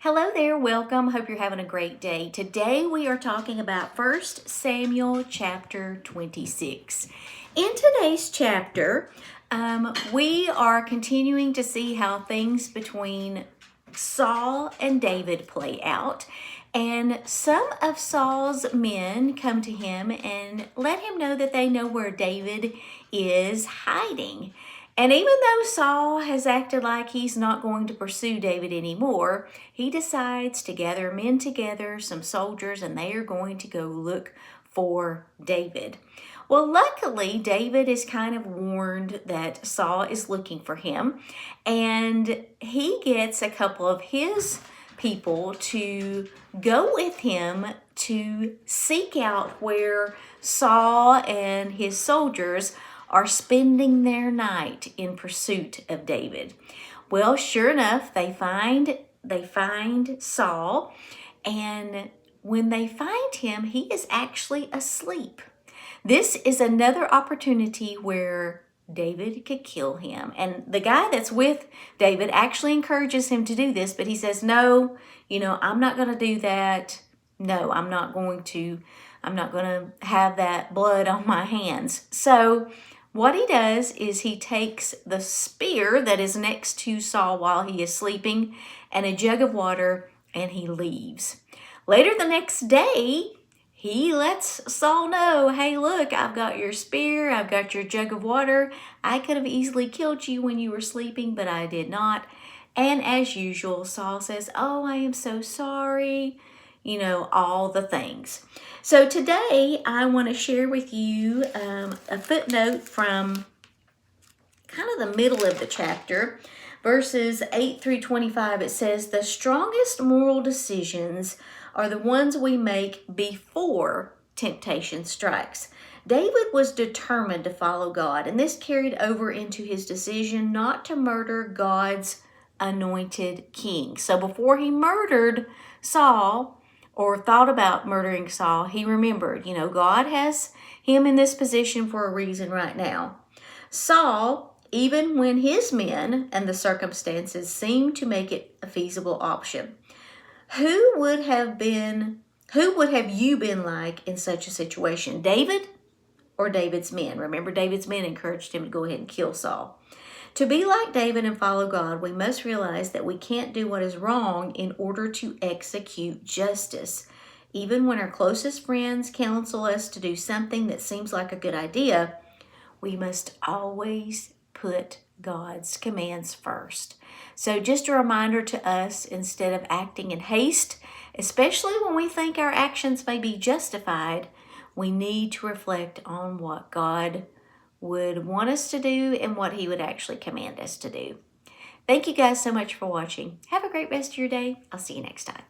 Hello there, welcome. Hope you're having a great day. Today we are talking about 1 Samuel chapter 26. In today's chapter, we are continuing to see how things between Saul and David play out. And some of Saul's men come to him and let him know that they know where David is hiding. And even though Saul has acted like he's not going to pursue David anymore, he decides to gather men together, some soldiers, and they are going to go look for David. Well, luckily, David is kind of warned that Saul is looking for him, and he gets a couple of his people to go with him to seek out where Saul and his soldiers are spending their night in pursuit of David. Well, sure enough, they find Saul, and when they find him, he is actually asleep. This is another opportunity where David could kill him. And the guy that's with David actually encourages him to do this, but he says, no, I'm not going to do that. No, I'm not going to have that blood on my hands. So what he does is he takes the spear that is next to Saul while he is sleeping and a jug of water, and he leaves. Later the next day, he lets Saul know, hey, look, I've got your spear, I've got your jug of water. I could have easily killed you when you were sleeping, but I did not. And as usual, Saul says, oh, I am so sorry. All the things. So today I want to share with you a footnote from kind of the middle of the chapter, verses 8 through 25. It says, the strongest moral decisions are the ones we make before temptation strikes. David was determined to follow God, and this carried over into his decision not to murder God's anointed king. So before he murdered Saul, or thought about murdering Saul, he remembered, God has him in this position for a reason right now. Saul, even when his men and the circumstances seemed to make it a feasible option, who would have you been like in such a situation? David or David's men? Remember, David's men encouraged him to go ahead and kill Saul. To be like David and follow God, we must realize that we can't do what is wrong in order to execute justice. Even when our closest friends counsel us to do something that seems like a good idea, we must always put God's commands first. So just a reminder to us, instead of acting in haste, especially when we think our actions may be justified, we need to reflect on what God would want us to do and what he would actually command us to do. Thank you guys so much for watching. Have a great rest of your day. I'll see you next time.